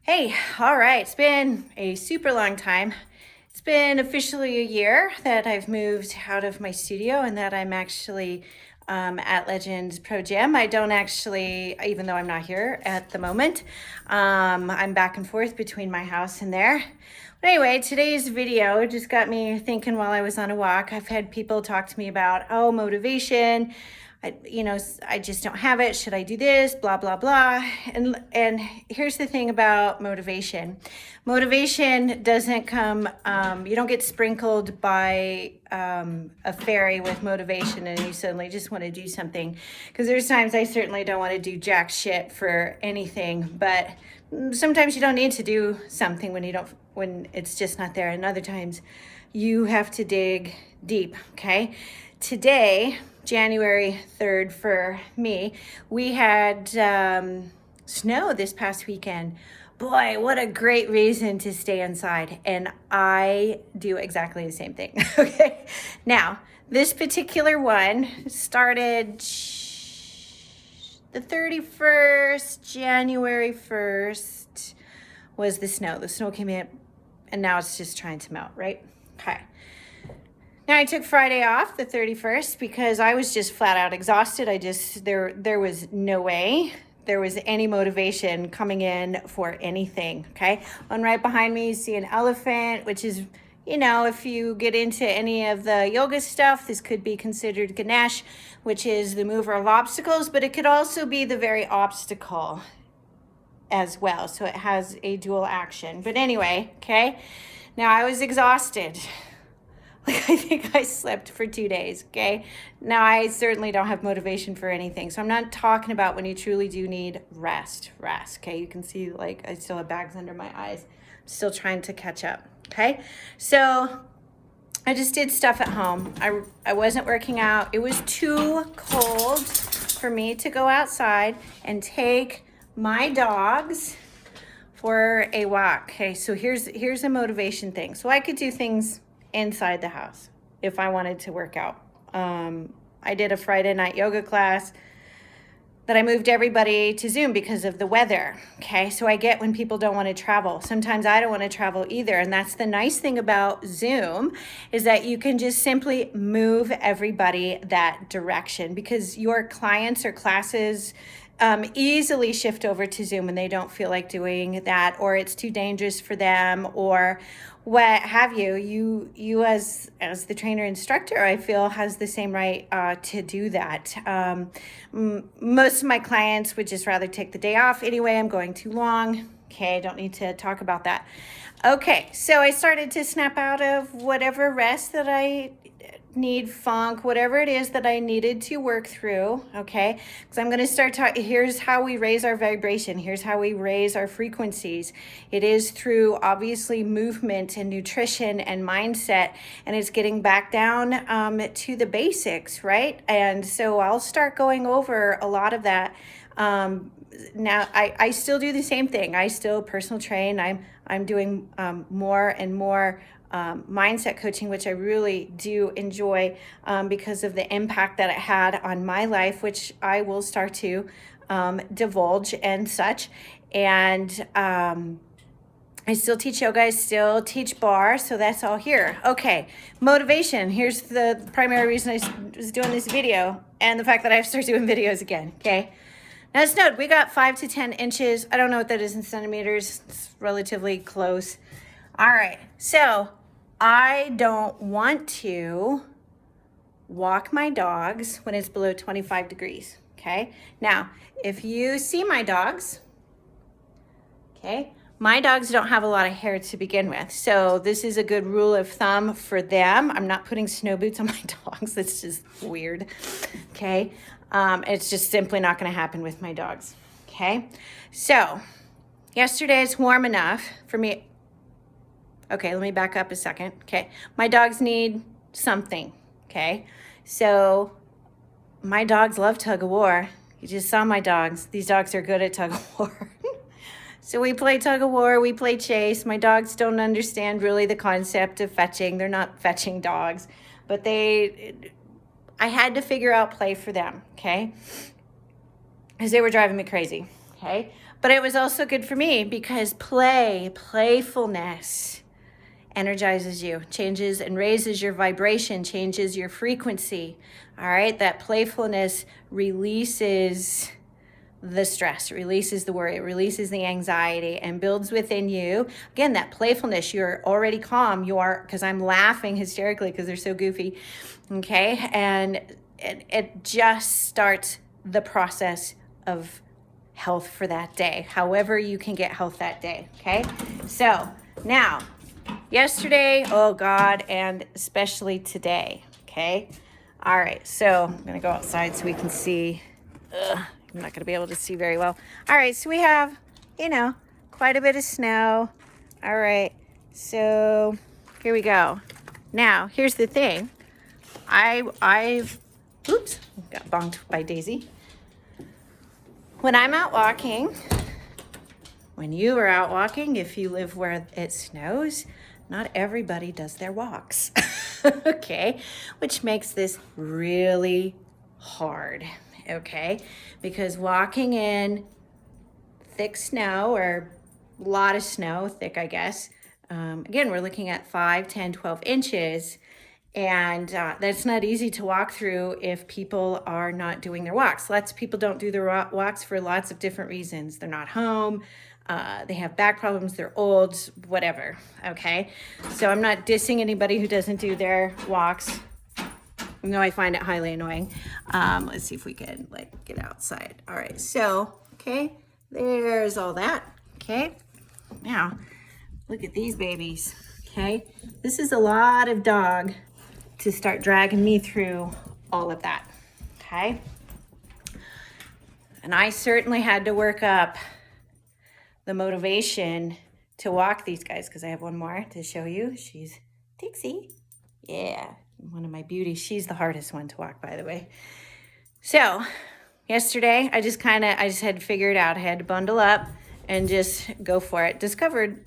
Hey, all right. It's been a super long time. It's been officially a year that I've moved out of my studio and that I'm actually at Legends Pro Gym. I don't actually, even though I'm not here at the moment, I'm back and forth between my house and there. But anyway, today's video just got me thinking while I was on a walk. I've had people talk to me about, oh, motivation. I just don't have it. Should I do this? Blah, blah, blah. And here's the thing about motivation. Motivation doesn't come, you don't get sprinkled by a fairy with motivation and you suddenly just want to do something. Because there's times I certainly don't want to do jack shit for anything, but sometimes you don't need to do something when it's just not there. And other times you have to dig deep, okay? Today, January 3rd for me, we had snow this past weekend. Boy, what a great reason to stay inside. And I do exactly the same thing. Okay. Now, this particular one started the 31st, January 1st was the snow. The snow came in and now it's just trying to melt, right? Okay. Now I took Friday off, the 31st, because I was just flat out exhausted. There was no way there was any motivation coming in for anything, okay? On right behind me, you see an elephant, which is, if you get into any of the yoga stuff, this could be considered Ganesh, which is the mover of obstacles, but it could also be the very obstacle as well. So it has a dual action. But anyway, okay? Now I was exhausted. I think I slept for 2 days, okay? Now, I certainly don't have motivation for anything. So I'm not talking about when you truly do need rest, okay? You can see, I still have bags under my eyes. I'm still trying to catch up, okay? So I just did stuff at home. I wasn't working out. It was too cold for me to go outside and take my dogs for a walk, okay? So here's a motivation thing. So I could do things inside the house if I wanted to work out. I did a Friday night yoga class that I moved everybody to Zoom because of the weather. Okay, so I get when people don't want to travel. Sometimes I don't want to travel either. And that's the nice thing about Zoom is that you can just simply move everybody that direction because your clients or classes easily shift over to Zoom when they don't feel like doing that, or it's too dangerous for them, or what have you. You as the trainer instructor, I feel, has the same right to do that. Most of my clients would just rather take the day off. Anyway, I'm going too long. Okay, I don't need to talk about that. Okay, so I started to snap out of whatever rest that I need, funk, whatever it is that I needed to work through, okay? Because I'm going to start talking, here's how we raise our vibration. Here's how we raise our frequencies. It is through, obviously, movement and nutrition and mindset, and it's getting back down to the basics, right? And so I'll start going over a lot of that. Now, I still do the same thing. I still personal train. I'm doing more and more mindset coaching, which I really do enjoy because of the impact that it had on my life, which I will start to divulge and such. And I still teach yoga, I still teach bar, so that's all here. Okay, motivation. Here's the primary reason I was doing this video and the fact that I have to start doing videos again, okay? Now, let's note, we got 5 to 10 inches. I don't know what that is in centimeters. It's relatively close. All right, so I don't want to walk my dogs when it's below 25 degrees, okay? Now, if you see my dogs, okay, my dogs don't have a lot of hair to begin with, so this is a good rule of thumb for them. I'm not putting snow boots on my dogs. That's just weird, okay? It's just simply not going to happen with my dogs, okay? So, yesterday it's warm enough for me. Okay, let me back up a second. Okay, my dogs need something, okay? So, my dogs love tug of war. You just saw my dogs. These dogs are good at tug of war. So we play tug of war, we play chase. My dogs don't understand really the concept of fetching. They're not fetching dogs, but I had to figure out play for them, okay? Because they were driving me crazy, okay? But it was also good for me because playfulness energizes you, changes and raises your vibration, changes your frequency. All right, that playfulness releases the stress, releases the worry, it releases the anxiety, and builds within you, again, that playfulness. You're already calm. You are, because I'm laughing hysterically because they're so goofy. Okay, and it just starts the process of health for that day, however you can get health that day. Okay, so now yesterday, oh God, and especially today. Okay, all right, so I'm gonna go outside so we can see. I'm not gonna be able to see very well. All right, so we have, quite a bit of snow. All right, so here we go. Now, here's the thing. Oops, got bonked by Daisy. When I'm out walking, when you are out walking, if you live where it snows, not everybody does their walks, okay? Which makes this really hard, okay? Because walking in thick snow, or a lot of snow, thick, I guess, again, we're looking at 5, 10, 12 inches. And that's not easy to walk through if people are not doing their walks. Lots of people don't do their walks for lots of different reasons. They're not home, they have back problems, they're old, whatever, okay? So I'm not dissing anybody who doesn't do their walks. No, I find it highly annoying. Let's see if we can get outside. All right, so, okay, there's all that, okay? Now, look at these babies, okay? This is a lot of dog to start dragging me through all of that, okay? And I certainly had to work up the motivation to walk these guys, because I have one more to show you. She's Dixie. Yeah, one of my beauties. She's the hardest one to walk, by the way. So yesterday, I just had to figure it out. I had to bundle up and just go for it. Discovered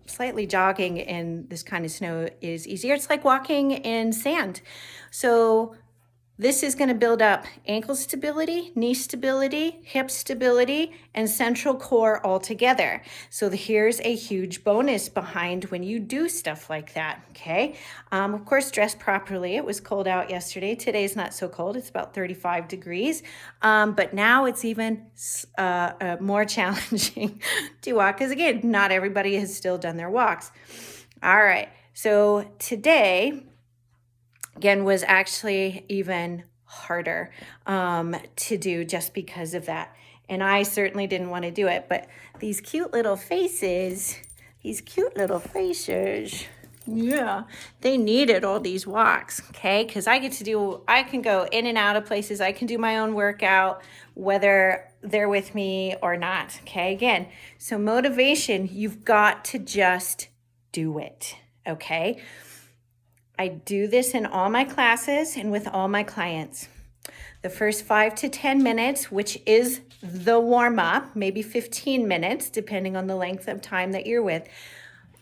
slightly jogging in this kind of snow is easier. It's like walking in sand. So this is going to build up ankle stability, knee stability, hip stability, and central core all together. So here's a huge bonus behind when you do stuff like that, okay? Of course, dress properly. It was cold out yesterday. Today's not so cold. It's about 35 degrees. But now it's even more challenging to walk because, again, not everybody has still done their walks. All right, so today, again, was actually even harder to do just because of that. And I certainly didn't want to do it, but these cute little faces, yeah, they needed all these walks, okay? Because I can go in and out of places. I can do my own workout, whether they're with me or not, okay? Again, so motivation, you've got to just do it, okay? I do this in all my classes and with all my clients. The first 5 to 10 minutes, which is the warm-up, maybe 15 minutes, depending on the length of time that you're with.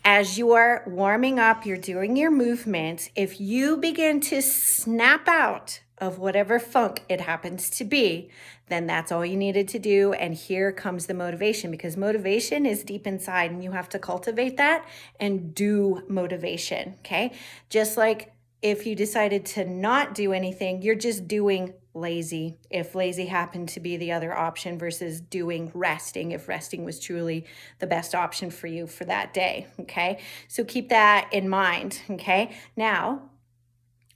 As you are warming up, you're doing your movements. If you begin to snap out of whatever funk it happens to be, then that's all you needed to do. And here comes the motivation, because motivation is deep inside and you have to cultivate that and do motivation, okay? Just like if you decided to not do anything, you're just doing lazy, if lazy happened to be the other option, versus doing resting, if resting was truly the best option for you for that day, okay? So keep that in mind, okay? Now,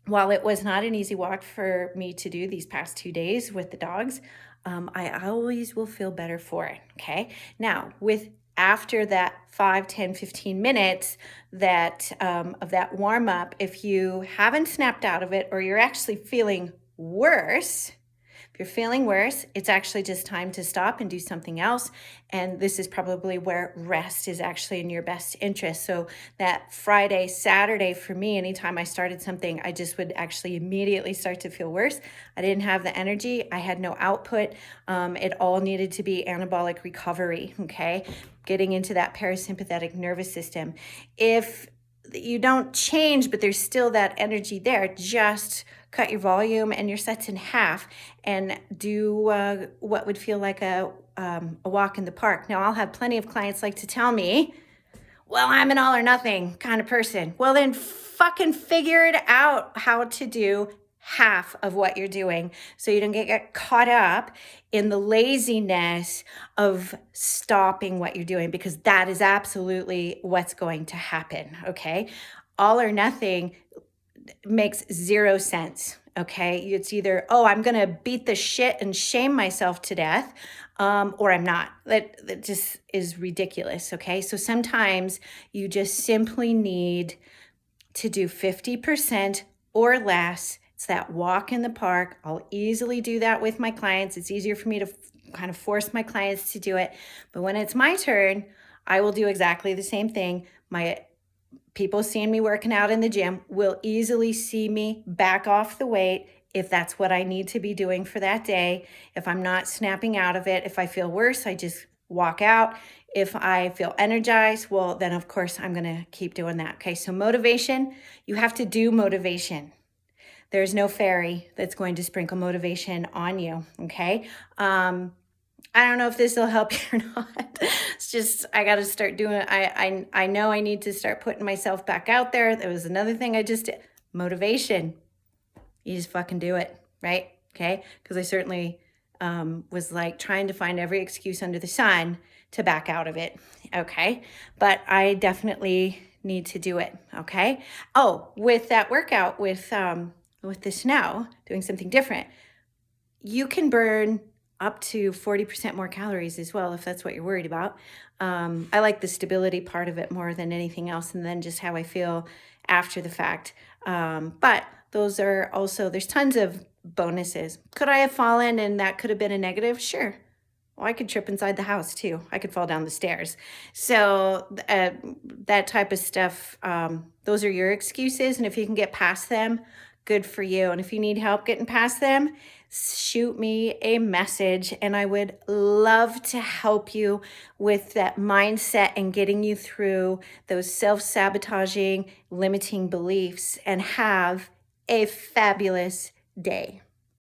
while it was not an easy walk for me to do these past 2 days with the dogs, I always will feel better for it, okay? Now, after that 5, 10, 15 minutes of that warm up, if you haven't snapped out of it or you're actually feeling worse, you're feeling worse, it's actually just time to stop and do something else. And this is probably where rest is actually in your best interest. So that Friday, Saturday for me, anytime I started something, I just would actually immediately start to feel worse. I didn't have the energy. I had no output. It all needed to be anabolic recovery, okay? Getting into that parasympathetic nervous system. If you don't change, but there's still that energy there, just cut your volume and your sets in half and do what would feel like a a walk in the park. Now, I'll have plenty of clients like to tell me, well, I'm an all or nothing kind of person. Well, then fucking figure it out how to do half of what you're doing so you don't get caught up in the laziness of stopping what you're doing, because that is absolutely what's going to happen. Okay. All or nothing makes zero sense. Okay. It's either, oh, I'm going to beat the shit and shame myself to death, or I'm not. That just is ridiculous. Okay. So sometimes you just simply need to do 50% or less. It's that walk in the park. I'll easily do that with my clients. It's easier for me to kind of force my clients to do it. But when it's my turn, I will do exactly the same thing. My people seeing me working out in the gym will easily see me back off the weight if that's what I need to be doing for that day. If I'm not snapping out of it, if I feel worse, I just walk out. If I feel energized, well, then of course I'm going to keep doing that. Okay, so motivation, you have to do motivation. There's no fairy that's going to sprinkle motivation on you. Okay. I don't know if this will help you or not. It's just, I got to start doing, I know I need to start putting myself back out there. There was another thing I just did. Motivation. You just fucking do it, right? Okay. Because I certainly was like trying to find every excuse under the sun to back out of it. Okay. But I definitely need to do it. Okay. Oh, with that workout with the snow, doing something different, you can burn up to 40% more calories as well, if that's what you're worried about. I like the stability part of it more than anything else, and then just how I feel after the fact. But those are also, there's tons of bonuses. Could I have fallen and that could have been a negative? Sure. Well, I could trip inside the house too. I could fall down the stairs. So that type of stuff, those are your excuses. And if you can get past them, good for you. And if you need help getting past them, shoot me a message and I would love to help you with that mindset and getting you through those self-sabotaging, limiting beliefs, and have a fabulous day.